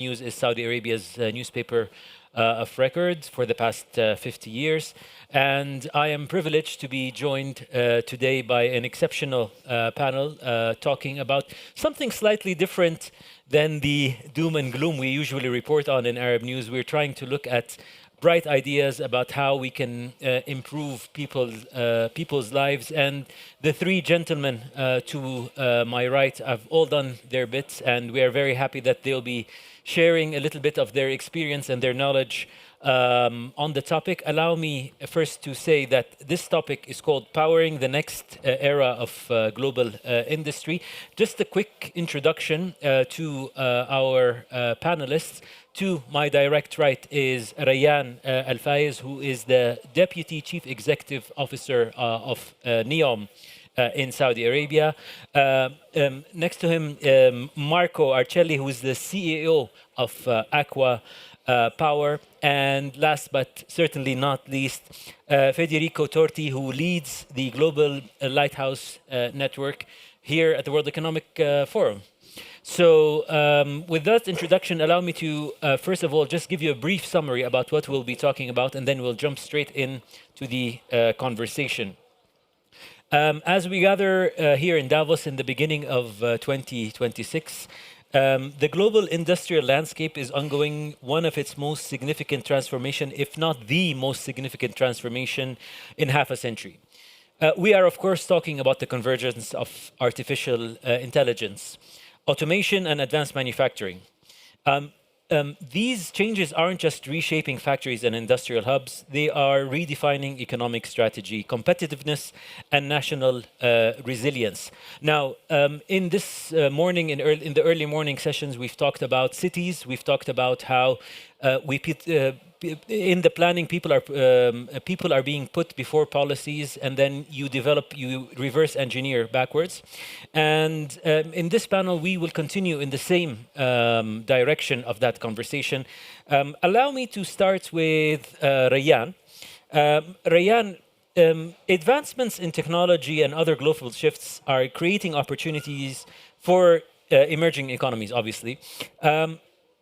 News is Saudi Arabia's newspaper of record for the past 50 years. And I am privileged to be joined today by an exceptional panel talking about something slightly different than the doom and gloom we usually report on in Arab news. We're trying to look at bright ideas about how we can improve people's lives. And the three gentlemen to my right have all done their bits, and we are very happy that they'll be sharing a little bit of their experience and their knowledge on the topic. Allow me first to say that this topic is called Powering the Next Era of Global Industry. Just a quick introduction to our panelists. To my direct right is Rayyan Al Faiz, who is the Deputy Chief Executive Officer of NEOM in Saudi Arabia. Next to him, Marco Arcelli, who is the CEO of Aqua Power. And last but certainly not least, Federico Torti, who leads the Global Lighthouse Network here at the World Economic Forum. So with that introduction, allow me to, first of all, just give you a brief summary about what we'll be talking about, and then we'll jump straight into the conversation. As we gather here in Davos in the beginning of 2026, the global industrial landscape is undergoing one of its most significant transformation, if not the most significant transformation in half a century. We are, of course, talking about the convergence of artificial intelligence, automation, and advanced manufacturing. These changes aren't just reshaping factories and industrial hubs, they are redefining economic strategy, competitiveness, and national resilience. Now, in this morning, in the early morning sessions, we've talked about cities, we've talked about how in the planning, people are being put before policies, and then you reverse engineer backwards. And in this panel, we will continue in the same direction of that conversation. Allow me to start with Rayyan. Rayyan, advancements in technology and other global shifts are creating opportunities for emerging economies, obviously. I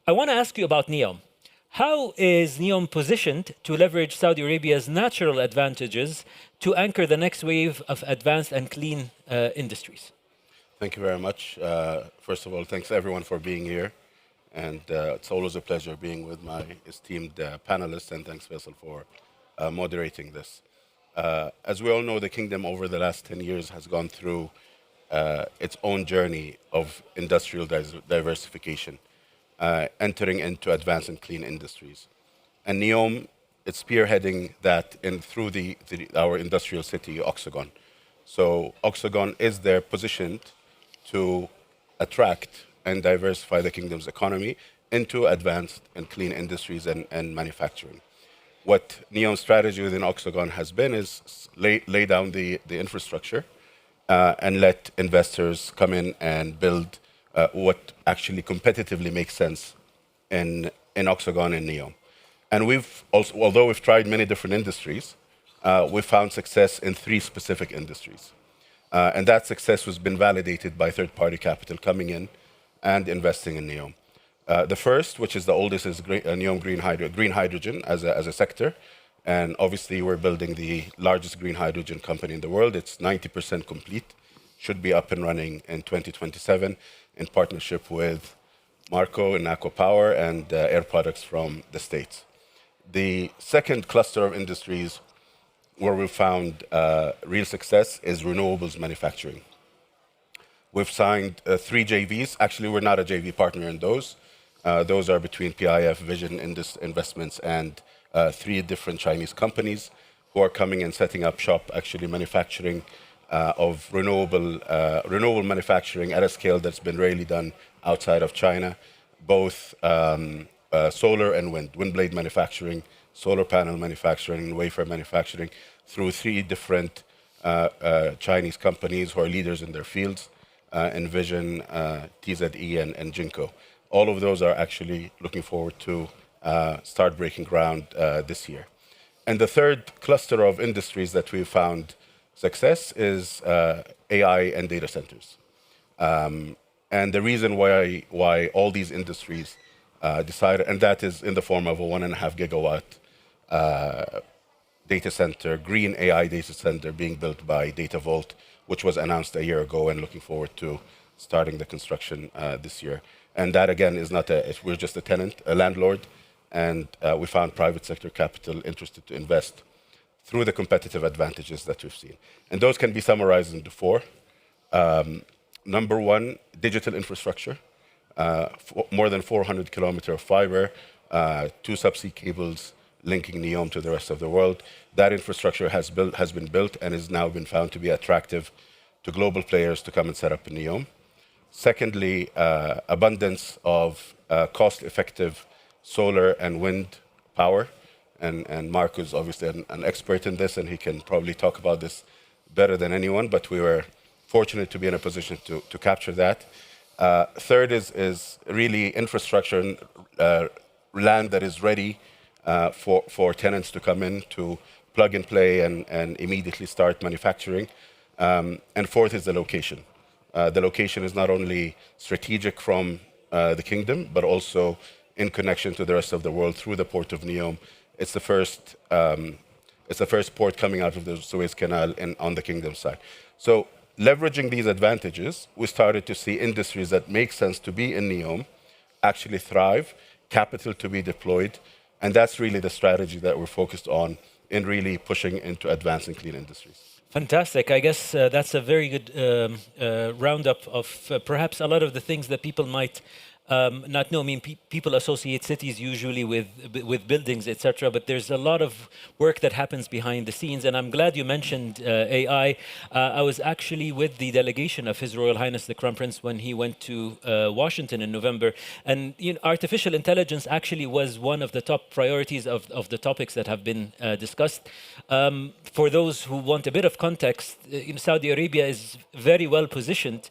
want to ask you about NEOM. How is NEOM positioned to leverage Saudi Arabia's natural advantages to anchor the next wave of advanced and clean industries? Thank you very much. First of all, thanks everyone for being here. And it's always a pleasure being with my esteemed panelists, and thanks Faisal for moderating this. As we all know, the kingdom over the last 10 years has gone through its own journey of industrial diversification. Entering into advanced and clean industries. And NEOM is spearheading that through our industrial city, Oxagon. So Oxagon is there positioned to attract and diversify the kingdom's economy into advanced and clean industries and manufacturing. What NEOM's strategy within Oxagon has been is lay down the infrastructure and let investors come in and build what actually competitively makes sense in Oxagon and NEOM. And we've also, although we've tried many different industries, we found success in 3 specific industries. And that success has been validated by third-party capital coming in and investing in NEOM. The first, which is the oldest, is NEOM green hydrogen as a sector. And obviously, we're building the largest green hydrogen company in the world. It's 90% complete, should be up and running in 2027 in partnership with Marco and Aqua Power and Air Products from the States. The second cluster of industries where we found real success is renewables manufacturing. We've signed 3 JVs. Actually, we're not a JV partner in those. Those are between PIF, Vision Investments, and 3 different Chinese companies who are coming and setting up shop, actually manufacturing of renewable manufacturing at a scale that's been rarely done outside of China, both solar and wind blade manufacturing, solar panel manufacturing, and wafer manufacturing through 3 different Chinese companies who are leaders in their fields, Envision, TZE, and Jinko. All of those are actually looking forward to start breaking ground this year. And the third cluster of industries that we found success is AI and data centers. And the reason why all these industries decided, and that is in the form of a 1.5 gigawatt data center, green AI data center being built by DataVolt, which was announced a year ago, and looking forward to starting the construction this year. And that again is not we're just a tenant, a landlord, and we found private sector capital interested to invest through the competitive advantages that we've seen. And those can be summarized into four. Number one, digital infrastructure, more than 400 kilometers of fiber, 2 subsea cables linking NEOM to the rest of the world. That infrastructure has been built and has now been found to be attractive to global players to come and set up in NEOM. Secondly, abundance of cost-effective solar and wind power. And Mark is obviously an expert in this, and he can probably talk about this better than anyone, but we were fortunate to be in a position to capture that. Third is really infrastructure and land that is ready for tenants to come in to plug and play and immediately start manufacturing. And fourth is the location. The location is not only strategic from the kingdom, but also in connection to the rest of the world through the port of NEOM. It's the first port coming out of the Suez Canal on the kingdom side. So leveraging these advantages, we started to see industries that make sense to be in NEOM actually thrive, capital to be deployed, and that's really the strategy that we're focused on in really pushing into advancing clean industries. Fantastic. I guess that's a very good roundup of perhaps a lot of the things that people might not know. I mean, people associate cities usually with buildings, etc. But there's a lot of work that happens behind the scenes. And I'm glad you mentioned AI. I was actually with the delegation of His Royal Highness the Crown Prince when he went to Washington in November. And artificial intelligence actually was one of the top priorities of the topics that have been discussed. For those who want a bit of context, Saudi Arabia is very well positioned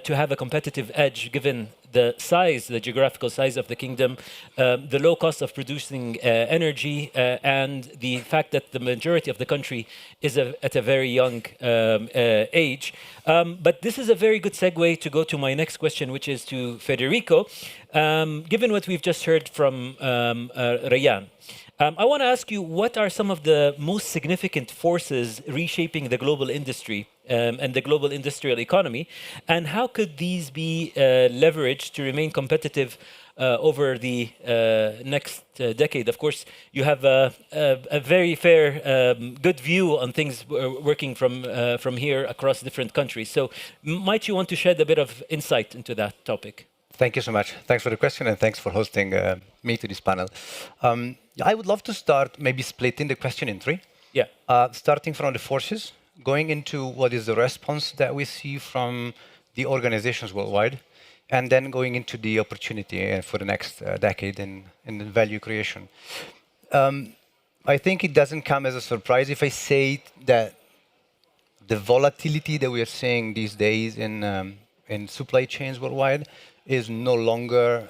to have a competitive edge given the size, the geographical size of the kingdom, the low cost of producing energy, and the fact that the majority of the country is at a very young age. But this is a very good segue to go to my next question, which is to Federico. Given what we've just heard from Rayyan, I want to ask you, what are some of the most significant forces reshaping the global industry and the global industrial economy, and how could these be leveraged to remain competitive over the next decade? Of course, you have a very fair, good view on things working from here across different countries. So might you want to shed a bit of insight into that topic? Thank you so much. Thanks for the question, and thanks for hosting me to this panel. I would love to start maybe splitting the question in three. Yeah. Starting from the forces, going into what is the response that we see from the organizations worldwide, and then going into the opportunity for the next decade in value creation. I think it doesn't come as a surprise if I say that the volatility that we are seeing these days in supply chains worldwide is no longer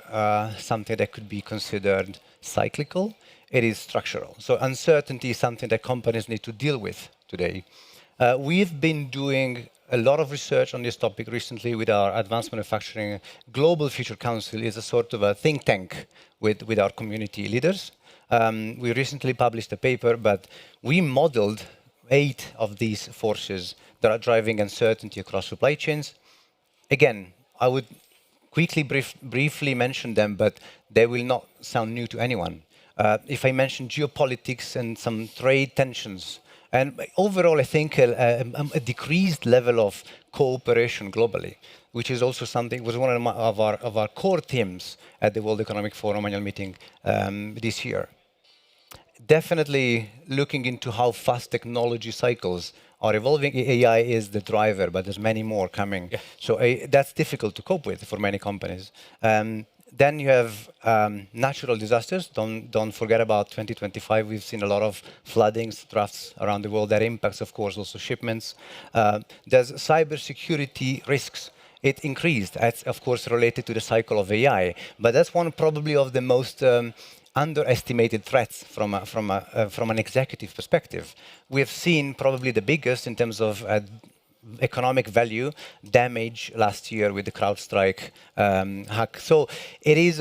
something that could be considered cyclical. It is structural. So uncertainty is something that companies need to deal with today. We've been doing a lot of research on this topic recently with our Advanced Manufacturing Global Future Council. Is a sort of a think tank with our community leaders. We recently published a paper, but we modeled 8 of these forces that are driving uncertainty across supply chains. Again, I would quickly, briefly mention them, but they will not sound new to anyone. If I mention geopolitics and some trade tensions, and overall, I think a decreased level of cooperation globally, which is also something was one of our core themes at the World Economic Forum annual meeting this year. Definitely looking into how fast technology cycles are evolving. AI is the driver, but there's many more coming. Yeah. So that's difficult to cope with for many companies. Then you have natural disasters. Don't forget about 2025. We've seen a lot of floodings, droughts around the world. That impacts, of course, also shipments. There's cybersecurity risks. It increased. That's, of course, related to the cycle of AI. But that's one probably of the most underestimated threats from an executive perspective. We have seen probably the biggest in terms of economic value damage last year with the CrowdStrike hack. So it is,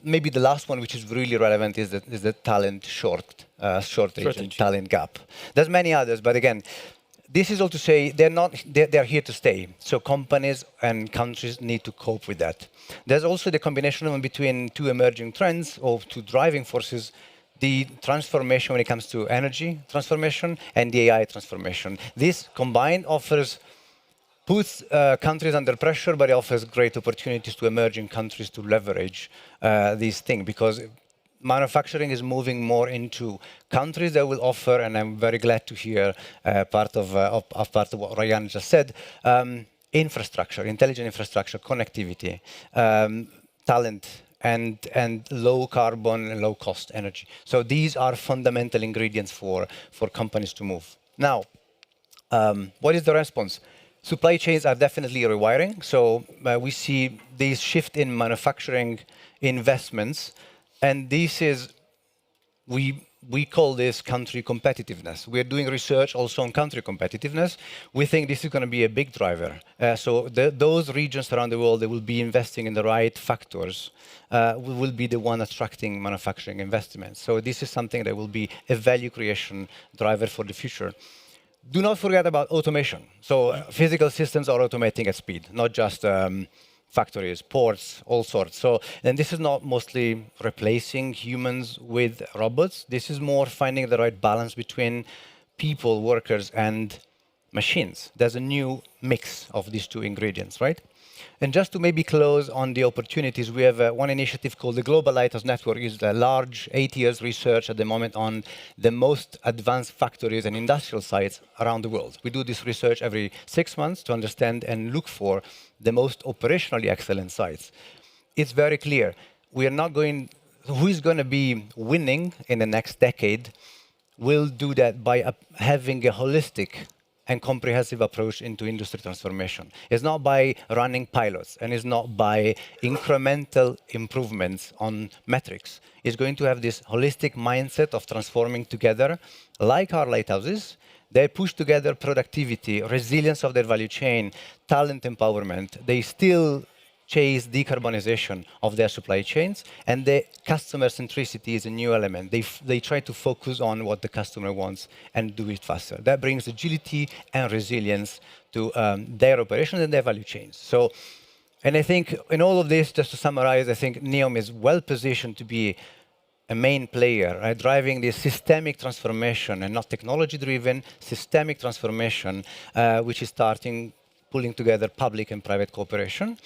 maybe the last one, which is really relevant, is the talent shortage and talent gap. There's many others, but again, this is all to say they're here to stay. So companies and countries need to cope with that. There's also the combination between two emerging trends or two driving forces, the transformation when it comes to energy transformation and the AI transformation. This combined puts countries under pressure, but it offers great opportunities to emerging countries to leverage these things, because manufacturing is moving more into countries that will offer, and I'm very glad to hear part of what Ryan just said, infrastructure, intelligent infrastructure, connectivity, talent, and low carbon and low cost energy. So these are fundamental ingredients for companies to move. Now, what is the response? Supply chains are definitely rewiring. So we see this shift in manufacturing investments. And this is, we call this country competitiveness. We're doing research also on country competitiveness. We think this is going to be a big driver. So those regions around the world that will be investing in the right factors will be the one attracting manufacturing investments. So this is something that will be a value creation driver for the future. Do not forget about automation. So physical systems are automating at speed, not just factories, ports, all sorts. So, and this is not mostly replacing humans with robots. This is more finding the right balance between people, workers, and machines. There's a new mix of these two ingredients, right? And just to maybe close on the opportunities, we have one initiative called the Global Lighthouse Network. It's a large 8 years research at the moment on the most advanced factories and industrial sites around the world. We do this research every 6 months to understand and look for the most operationally excellent sites. It's very clear. We are not going, who is going to be winning in the next decade will do that by having a holistic and comprehensive approach into industry transformation. It's not by running pilots, and it's not by incremental improvements on metrics. It's going to have this holistic mindset of transforming together, like our lighthouses. They push together productivity, resilience of their value chain, talent empowerment. They still chase decarbonization of their supply chains, and the customer centricity is a new element. They try to focus on what the customer wants and do it faster. That brings agility and resilience to their operations and their value chains. So, and I think in all of this, just to summarize, I think NEOM is well positioned to be a main player, right? Driving this systemic transformation and not technology-driven, systemic transformation, which is pulling together public and private cooperation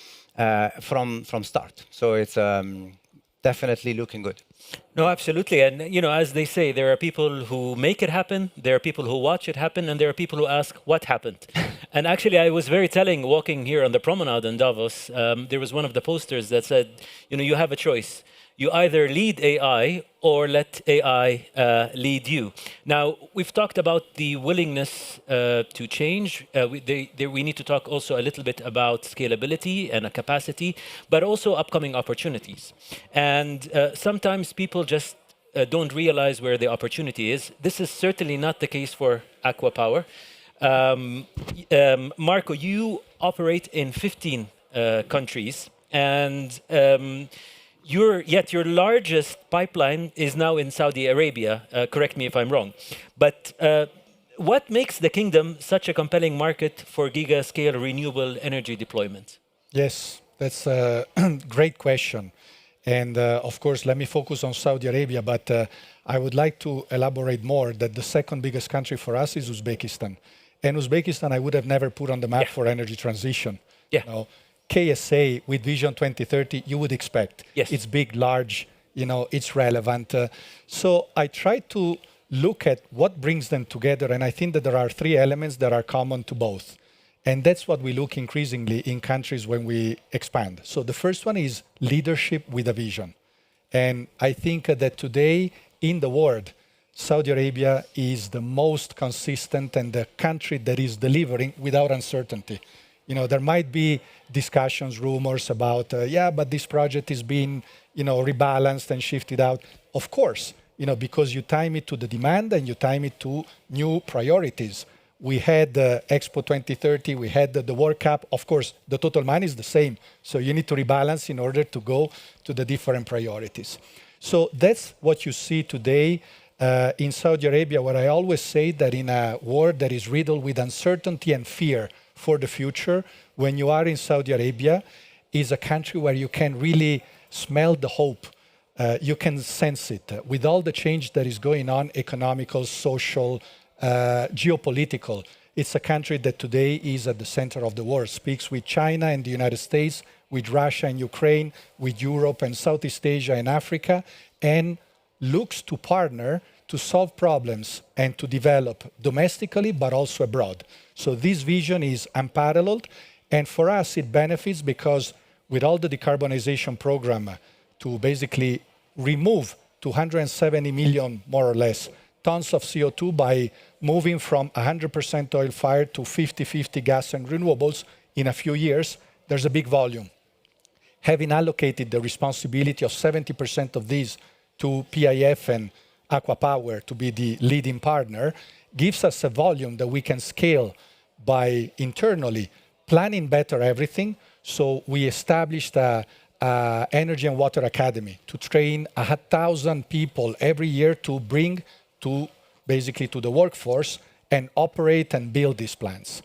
from start. So it's definitely looking good. No, absolutely. And, you know, as they say, there are people who make it happen, there are people who watch it happen, and there are people who ask, what happened? And actually, I was very telling walking here on the promenade in Davos. There was one of the posters that said, you know, you have a choice. You either lead AI or let AI lead you. Now, we've talked about the willingness to change. We need to talk also a little bit about scalability and a capacity, but also upcoming opportunities. And sometimes people just don't realize where the opportunity is. This is certainly not the case for Aqua Power. Marco, you operate in 15 countries, and your largest pipeline is now in Saudi Arabia. Correct me if I'm wrong. But what makes the kingdom such a compelling market for giga-scale renewable energy deployment? Yes, that's a great question. And of course, let me focus on Saudi Arabia, but I would like to elaborate more that the second biggest country for us is Uzbekistan. And Uzbekistan, I would have never put on the map for energy transition. Yeah. You know, KSA with Vision 2030, you would expect. Yes. It's big, large, you know, it's relevant. So I try to look at what brings them together, and I think that there are three elements that are common to both. And that's what we look increasingly in countries when we expand. So the first one is leadership with a vision. And I think that today in the world, Saudi Arabia is the most consistent and the country that is delivering without uncertainty. You know, there might be discussions, rumors about, but this project is being, you know, rebalanced and shifted out. Of course, you know, because you time it to the demand and you time it to new priorities. We had Expo 2030, we had the World Cup. Of course, the total money is the same, so you need to rebalance in order to go to the different priorities. So that's what you see today in Saudi Arabia, where I always say that in a world that is riddled with uncertainty and fear for the future, when you are in Saudi Arabia, is a country where you can really smell the hope. You can sense it with all the change that is going on, economical, social, geopolitical. It's a country that today is at the center of the world, speaks with China and the United States, with Russia and Ukraine, with Europe and Southeast Asia and Africa, and looks to partner to solve problems and to develop domestically, but also abroad. So this vision is unparalleled. And for us, it benefits because with all the decarbonization program to basically remove 270 million, more or less, tons of CO2 by moving from 100% oil fired to 50-50 gas and renewables in a few years, there's a big volume. Having allocated the responsibility of 70% of these to PIF and Aqua Power to be the leading partner, gives us a volume that we can scale by internally planning better everything. So we established a Energy and Water Academy to train 1,000 people every year to bring to basically to the workforce and operate and build these plants.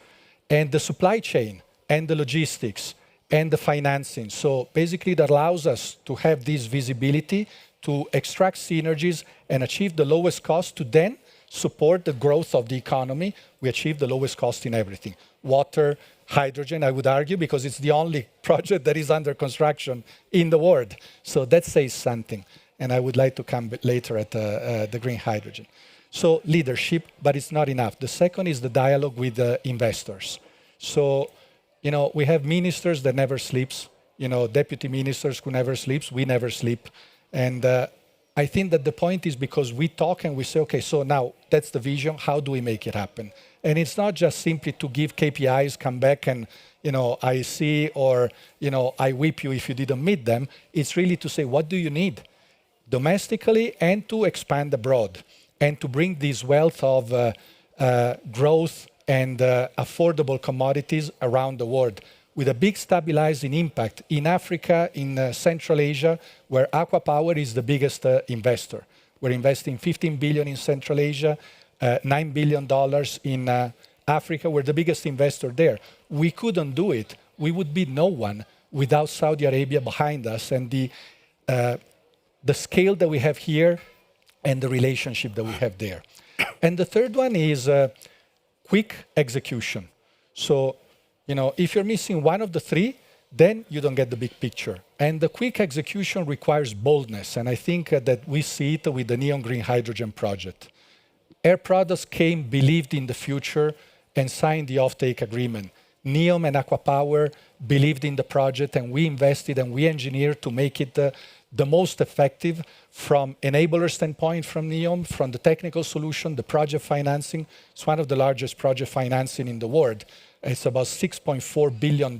And the supply chain and the logistics and the financing. So basically that allows us to have this visibility to extract synergies and achieve the lowest cost to then support the growth of the economy. We achieve the lowest cost in everything. Water, hydrogen, I would argue, because it's the only project that is under construction in the world. So that says something. And I would like to come later at the green hydrogen. So leadership, but it's not enough. The second is the dialogue with the investors. So, you know, we have ministers that never sleeps, you know, deputy ministers who never sleeps, we never sleep. And I think that the point is because we talk and we say, okay, so now that's the vision, how do we make it happen? And it's not just simply to give KPIs, come back and, you know, I see or, you know, I whip you if you didn't meet them. It's really to say, what do you need domestically and to expand abroad and to bring this wealth of growth and affordable commodities around the world with a big stabilizing impact in Africa, in Central Asia, where Aqua Power is the biggest investor. We're investing 15 billion in Central Asia, $9 billion in Africa. We're the biggest investor there. We couldn't do it. We would be no one without Saudi Arabia behind us and the scale that we have here and the relationship that we have there. And the third one is quick execution. So, you know, if you're missing one of the three, then you don't get the big picture. And the quick execution requires boldness. And I think that we see it with the NEOM Green Hydrogen project. Air Products came, believed in the future, and signed the offtake agreement. NEOM and Aqua Power believed in the project, and we invested and we engineered to make it the most effective from enabler standpoint from NEOM, from the technical solution, the project financing. It's one of the largest project financing in the world. It's about $6.4 billion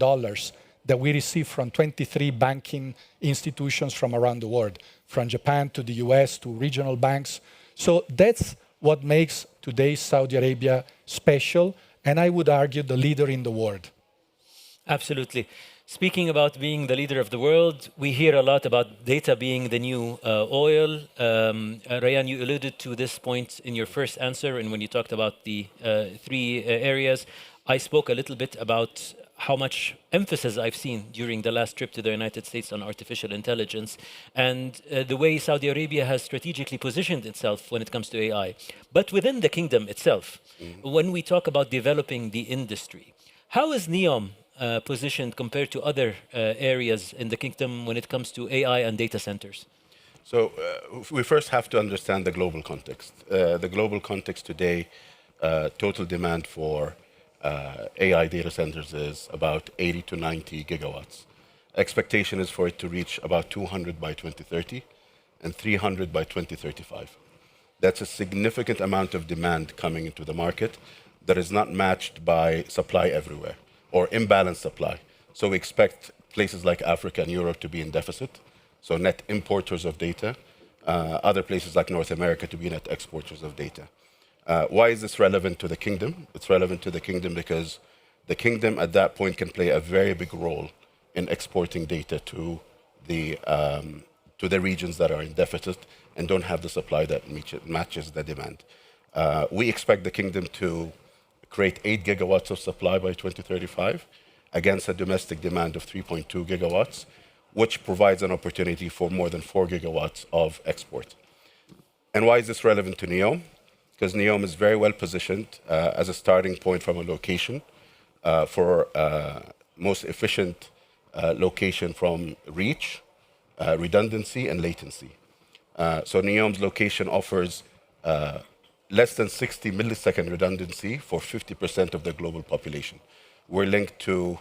that we receive from 23 banking institutions from around the world, from Japan to the US to regional banks. So that's what makes today's Saudi Arabia special, and I would argue the leader in the world. Absolutely. Speaking about being the leader of the world, we hear a lot about data being the new oil. Rayan, you alluded to this point in your first answer, and when you talked about the three areas, I spoke a little bit about how much emphasis I've seen during the last trip to the United States on artificial intelligence and the way Saudi Arabia has strategically positioned itself when it comes to AI. But within the kingdom itself, when we talk about developing the industry, how is NEOM positioned compared to other areas in the kingdom when it comes to AI and data centers? So we first have to understand the global context. The global context today, total demand for AI data centers is about 80 to 90 gigawatts. Expectation is for it to reach about 200 by 2030 and 300 by 2035. That's a significant amount of demand coming into the market that is not matched by supply everywhere or imbalanced supply. So we expect places like Africa and Europe to be in deficit, so net importers of data, other places like North America to be net exporters of data. Why is this relevant to the kingdom? It's relevant to the kingdom because the kingdom at that point can play a very big role in exporting data to the regions that are in deficit and don't have the supply that matches the demand. We expect the kingdom to create 8 gigawatts of supply by 2035 against a domestic demand of 3.2 gigawatts, which provides an opportunity for more than 4 gigawatts of export. And why is this relevant to NEOM? Because NEOM is very well positioned as a starting point from a location for most efficient location from reach, redundancy, and latency. So NEOM's location offers less than 60 millisecond redundancy for 50% of the global population. We're linked to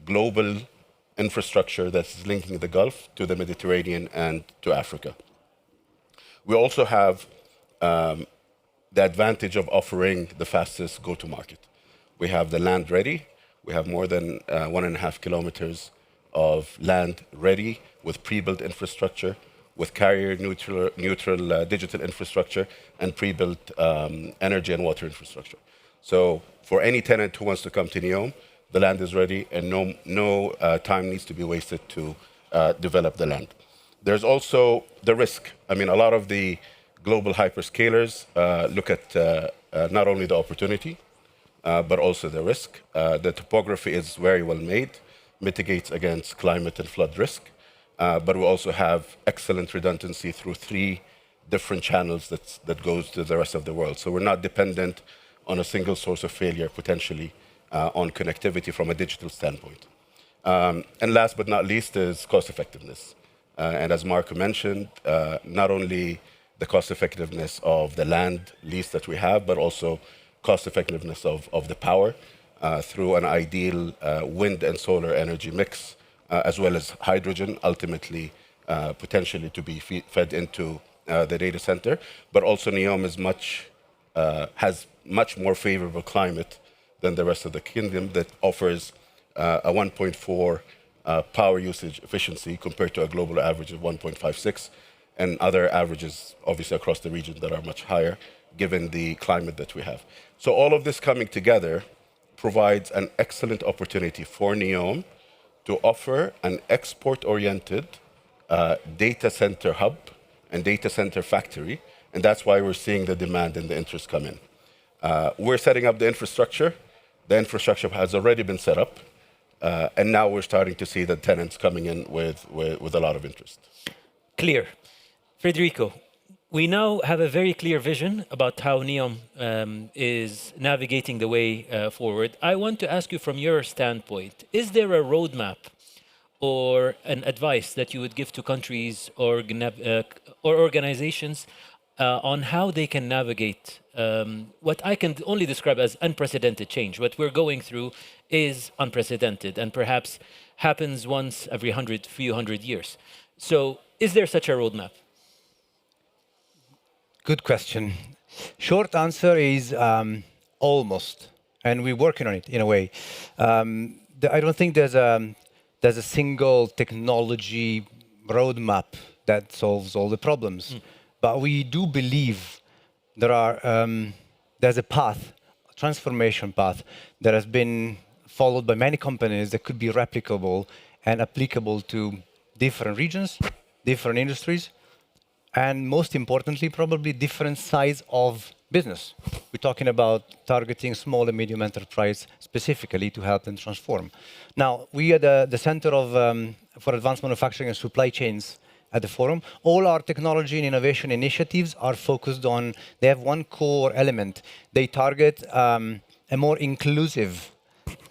global infrastructure that's linking the Gulf to the Mediterranean and to Africa. We also have the advantage of offering the fastest go-to-market. We have the land ready. We have more than 1.5 kilometers of land ready with pre-built infrastructure, with carrier-neutral digital infrastructure, and pre-built energy and water infrastructure. So for any tenant who wants to come to NEOM, the land is ready and no time needs to be wasted to develop the land. There's also the risk. I mean, a lot of the global hyperscalers look at not only the opportunity, but also the risk. The topography is very well made, mitigates against climate and flood risk, but we also have excellent redundancy through 3 different channels that goes to the rest of the world. So we're not dependent on a single source of failure, potentially, on connectivity from a digital standpoint. And last but not least is cost effectiveness. And as Marco mentioned, not only the cost effectiveness of the land lease that we have, but also cost effectiveness of the power through an ideal wind and solar energy mix, as well as hydrogen, ultimately potentially to be fed into the data center. But also NEOM is has much more favorable climate than the rest of the kingdom that offers a 1.4 power usage efficiency compared to a global average of 1.56, and other averages, obviously, across the region that are much higher, given the climate that we have. So all of this coming together provides an excellent opportunity for NEOM to offer an export-oriented data center hub and data center factory, and that's why we're seeing the demand and the interest come in. We're setting up the infrastructure. The infrastructure has already been set up, and now we're starting to see the tenants coming in with a lot of interest. Clear. Federico, we now have a very clear vision about how NEOM is navigating the way forward. I want to ask you from your standpoint, is there a roadmap or an advice that you would give to countries or organizations on how they can navigate what I can only describe as unprecedented change? What we're going through is unprecedented and perhaps happens once every few hundred years. So is there such a roadmap? Good question. Short answer is almost, and we're working on it in a way. I don't think there's a single technology roadmap that solves all the problems, but we do believe there's a path, a transformation path that has been followed by many companies that could be replicable and applicable to different regions, different industries, and most importantly, probably different size of business. We're talking about targeting small and medium enterprise specifically to help them transform. Now, we are the Center for Advanced Manufacturing and Supply Chains at the forum. All our technology and innovation initiatives are focused on, they have one core element. They target a more inclusive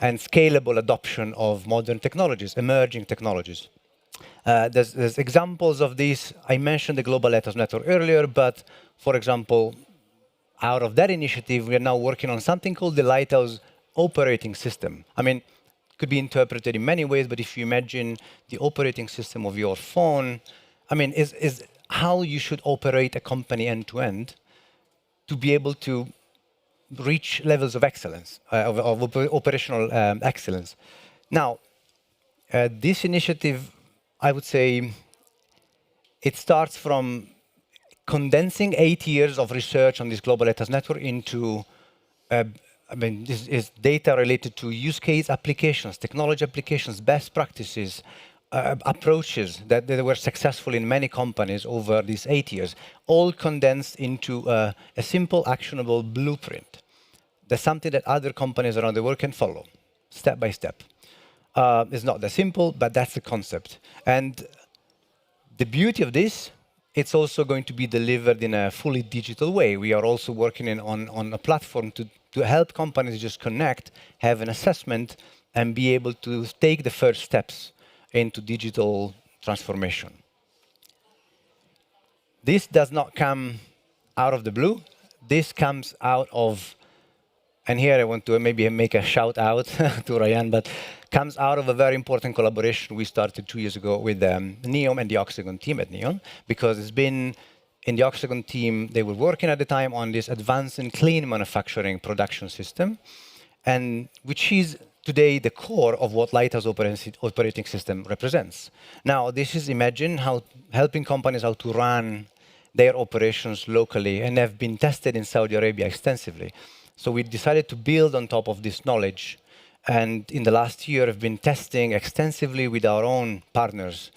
and scalable adoption of modern technologies, emerging technologies. There's examples of this. I mentioned the Global Lighthouse Network earlier, but for example, out of that initiative, we are now working on something called the Lighthouse Operating System. I mean, it could be interpreted in many ways, but if you imagine the operating system of your phone, I mean, is how you should operate a company end to end to be able to reach levels of excellence, of operational excellence. Now, this initiative, I would say, it starts from condensing 8 years of research on this global lighthouse network into, this is data related to use case applications, technology applications, best practices, approaches that were successful in many companies over these 8 years, all condensed into a simple, actionable blueprint. That's something that other companies around the world can follow, step by step. It's not that simple, but that's the concept. And the beauty of this, it's also going to be delivered in a fully digital way. We are also working on a platform to help companies just connect, have an assessment, and be able to take the first steps into digital transformation. This does not come out of the blue. This comes out of, and here I want to maybe make a shout out to Ryan, but comes out of a very important collaboration we started 2 years ago with NEOM and the Oxagon team at NEOM, because it's been in the Oxagon team, they were working at the time on this advanced and clean manufacturing production system, and which is today the core of what Lighthouse Operating System represents. Now, this is imagine how helping companies how to run their operations locally, and have been tested in Saudi Arabia extensively. So we decided to build on top of this knowledge, and in the last year have been testing extensively with our own partners,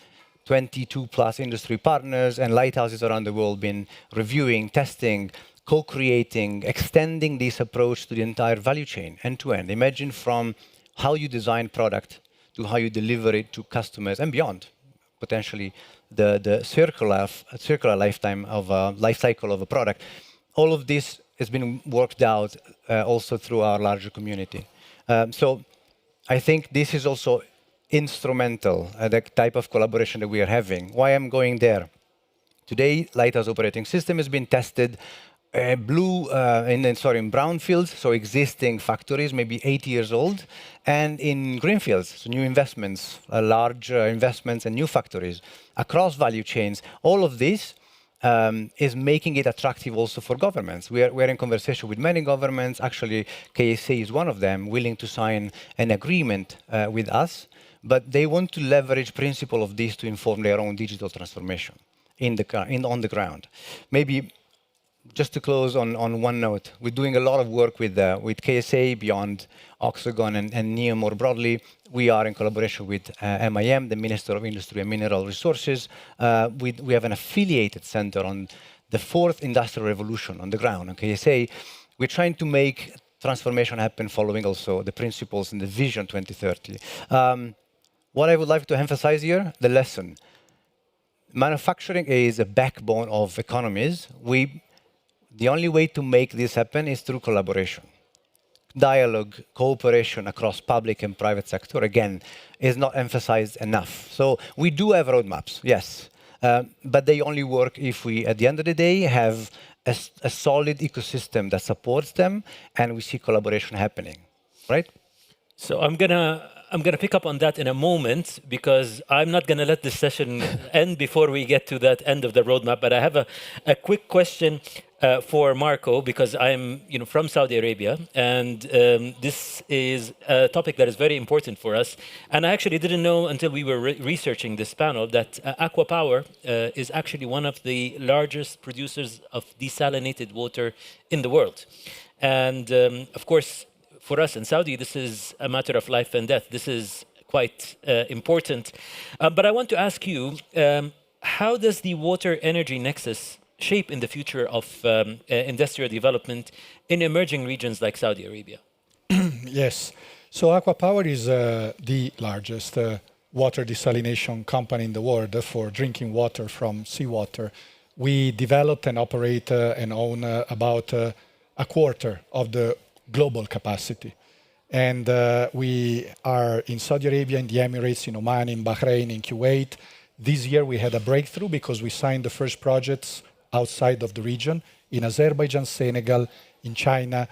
22 plus industry partners and lighthouses around the world, been reviewing, testing, co-creating, extending this approach to the entire value chain, end to end. Imagine from how you design product to how you deliver it to customers and beyond, potentially the circular lifetime of life cycle of a product. All of this has been worked out also through our larger community. So I think this is also instrumental, the type of collaboration that we are having. Why I'm going there? Today, Lighthouse Operating System has been tested in brownfields, so existing factories, maybe 8 years old, and in greenfields, so new investments, large investments and new factories across value chains. All of this is making it attractive also for governments. We're in conversation with many governments. Actually, KSA is one of them, willing to sign an agreement with us, but they want to leverage principle of this to inform their own digital transformation on the ground. Maybe just to close on one note, we're doing a lot of work with KSA beyond Oxagon and NEOM more broadly. We are in collaboration with MIM, the Minister of Industry and Mineral Resources. We have an affiliated center on the fourth industrial revolution on the ground, on KSA. We're trying to make transformation happen following also the principles in the Vision 2030. What I would like to emphasize here, the lesson. Manufacturing is a backbone of economies. The only way to make this happen is through collaboration. Dialogue, cooperation across public and private sector, again, is not emphasized enough. So we do have roadmaps, yes, but they only work if we, at the end of the day, have a solid ecosystem that supports them, and we see collaboration happening, right? So I'm gonna pick up on that in a moment, because I'm not gonna let this session end before we get to that end of the roadmap. But I have a quick question for Marco, because I'm from Saudi Arabia, and this is a topic that is very important for us. And I actually didn't know until we were researching this panel that ACWA Power is actually one of the largest producers of desalinated water in the world. And of course, for us in Saudi, this is a matter of life and death. This is quite important. But I want to ask you, how does the water energy nexus shape in the future of industrial development in emerging regions like Saudi Arabia? Yes. So ACWA Power is the largest water desalination company in the world for drinking water from seawater. We developed and operate and own about a quarter of the global capacity. And we are in Saudi Arabia, in the Emirates, in Oman, in Bahrain, in Kuwait. This year we had a breakthrough because we signed the first projects outside of the region, in Azerbaijan, Senegal, in China,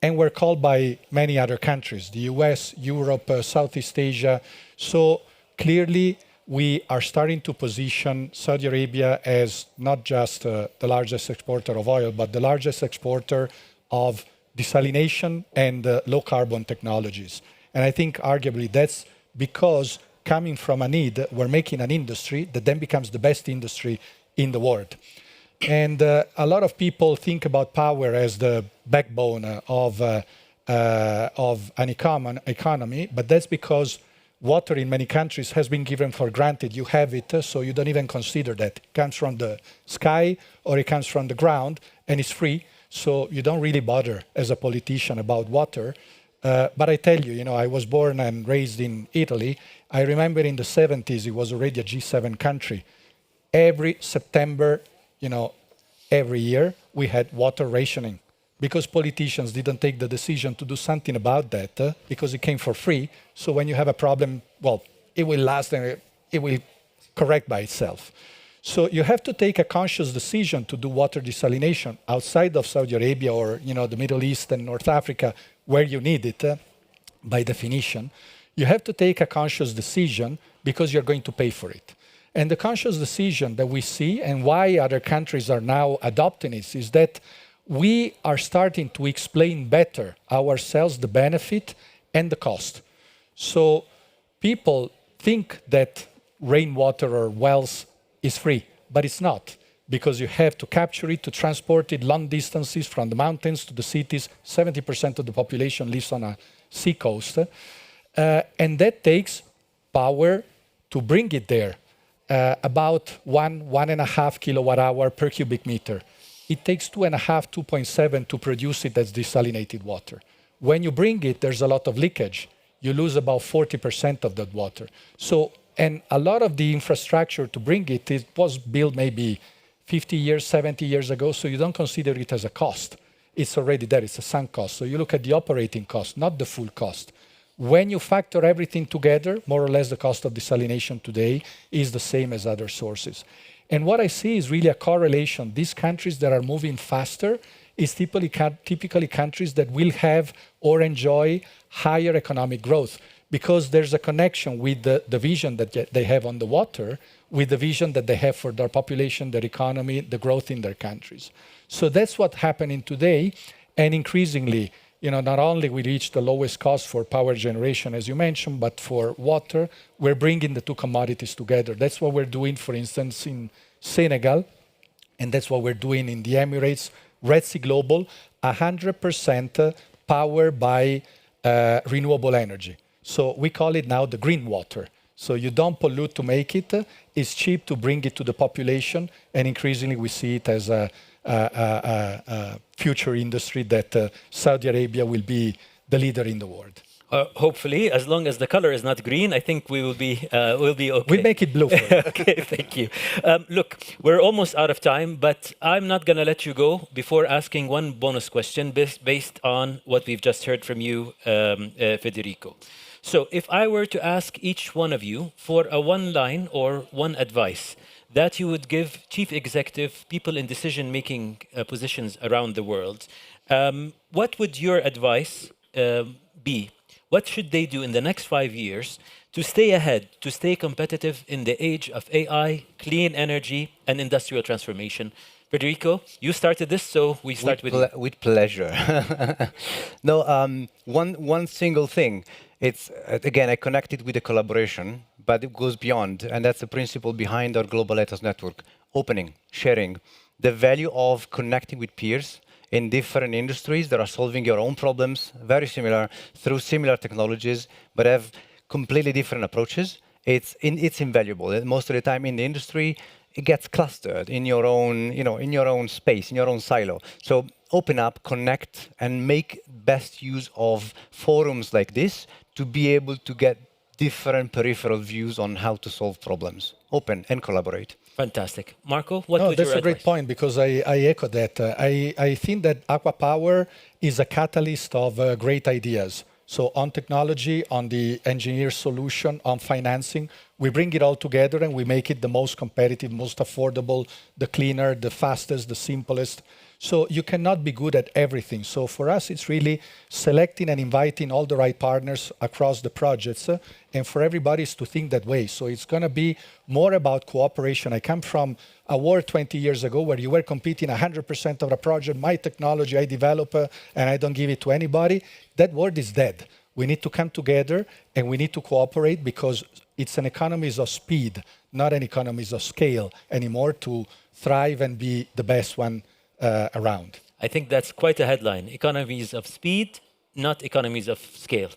and we're called by many other countries, the US, Europe, Southeast Asia. So clearly we are starting to position Saudi Arabia as not just the largest exporter of oil, but the largest exporter of desalination and low carbon technologies. And I think arguably that's because coming from a need, we're making an industry that then becomes the best industry in the world. And a lot of people think about power as the backbone of an economy, but that's because water in many countries has been given for granted. You have it, so you don't even consider that. It comes from the sky or it comes from the ground, and it's free, so you don't really bother as a politician about water. But I tell you, I was born and raised in Italy. I remember in the 70s, it was already a G7 country. Every September, every year, we had water rationing because politicians didn't take the decision to do something about that because it came for free. So when you have a problem, well, it will last and it will correct by itself. So you have to take a conscious decision to do water desalination outside of Saudi Arabia or the Middle East and North Africa, where you need it by definition. You have to take a conscious decision because you're going to pay for it. And the conscious decision that we see and why other countries are now adopting it is that we are starting to explain better ourselves the benefit and the cost. So people think that rainwater or wells is free, but it's not, because you have to capture it, to transport it long distances from the mountains to the cities. 70% of the population lives on a sea coast. And that takes power to bring it there. About 1.5 kilowatt hour per cubic meter. It takes 2.5, 2.7 to produce it as desalinated water. When you bring it, there's a lot of leakage. You lose about 40% of that water. So, and a lot of the infrastructure to bring it, it was built maybe 50 years, 70 years ago, so you don't consider it as a cost. It's already there, it's a sunk cost. So you look at the operating cost, not the full cost. When you factor everything together, more or less the cost of desalination today is the same as other sources. And what I see is really a correlation. These countries that are moving faster is typically countries that will have or enjoy higher economic growth, because there's a connection with the vision that they have on the water, with the vision that they have for their population, their economy, the growth in their countries. So that's what's happening today, and increasingly, not only we reach the lowest cost for power generation, as you mentioned, but for water, we're bringing the two commodities together. That's what we're doing, for instance, in Senegal, and that's what we're doing in the Emirates, Red Sea Global, 100% powered by renewable energy. So we call it now the green water. So you don't pollute to make it. It's cheap to bring it to the population, and increasingly we see it as a future industry that Saudi Arabia will be the leader in the world. Hopefully, as long as the color is not green, I think we will be okay. We'll make it blue. Okay, thank you. Look, we're almost out of time, but I'm not going to let you go before asking one bonus question based on what we've just heard from you, Federico. So if I were to ask each one of you for a one line or one advice that you would give chief executive, people in decision-making positions around the world, what would your advice be? What should they do in the next 5 years to stay ahead, to stay competitive in the age of AI, clean energy, and industrial transformation? Federico, you started this, so we start with you. With pleasure. No, one single thing. It's, again, I connected with the collaboration, but it goes beyond, and that's the principle behind our Global Ethos Network. Opening, sharing, the value of connecting with peers in different industries that are solving your own problems, very similar, through similar technologies, but have completely different approaches. It's invaluable. Most of the time in the industry, it gets clustered in your own, in your own space, in your own silo. So open up, connect, and make best use of forums like this to be able to get different peripheral views on how to solve problems. Open and collaborate. Fantastic. Marco, what would your That's a great point, because I echo that. I think that Aqua Power is a catalyst of great ideas. So on technology, on the engineer solution, on financing, we bring it all together and we make it the most competitive, most affordable, the cleaner, the fastest, the simplest. So you cannot be good at everything. So for us, it's really selecting and inviting all the right partners across the projects, and for everybody is to think that way. So it's going to be more about cooperation. I come from a war 20 years ago where you were competing 100% of the project, my technology I develop, and I don't give it to anybody. That world is dead. We need to come together and we need to cooperate because it's an economies of speed, not an economies of scale anymore to thrive and be the best one around. I think that's quite a headline. Economies of speed, not economies of scale.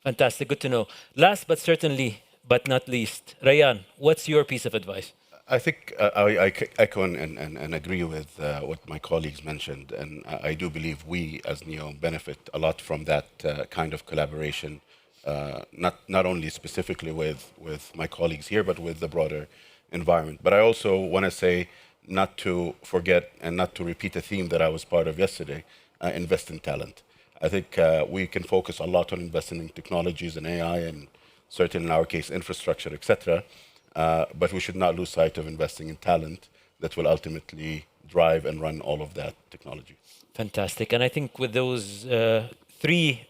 Fantastic, good to know. Last but certainly, but not least, Rayan, what's your piece of advice? I think I echo and agree with what my colleagues mentioned, and I do believe we as NEO benefit a lot from that kind of collaboration, not only specifically with my colleagues here, but with the broader environment. But I also want to say not to forget and not to repeat a theme that I was part of yesterday, invest in talent. I think we can focus a lot on investing in technologies and AI and certainly in our case, infrastructure, etc. But we should not lose sight of investing in talent that will ultimately drive and run all of that technology. Fantastic. And I think with those three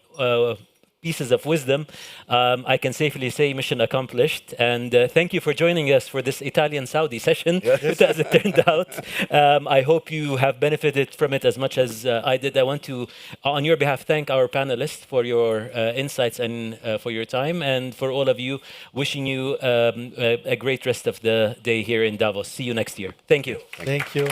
pieces of wisdom, I can safely say mission accomplished. And thank you for joining us for this Italian-Saudi session, as it turned out. I hope you have benefited from it as much as I did. I want to, on your behalf, thank our panelists for your insights and for your time. And for all of you, wishing you a great rest of the day here in Davos. See you next year. Thank you. Thank you.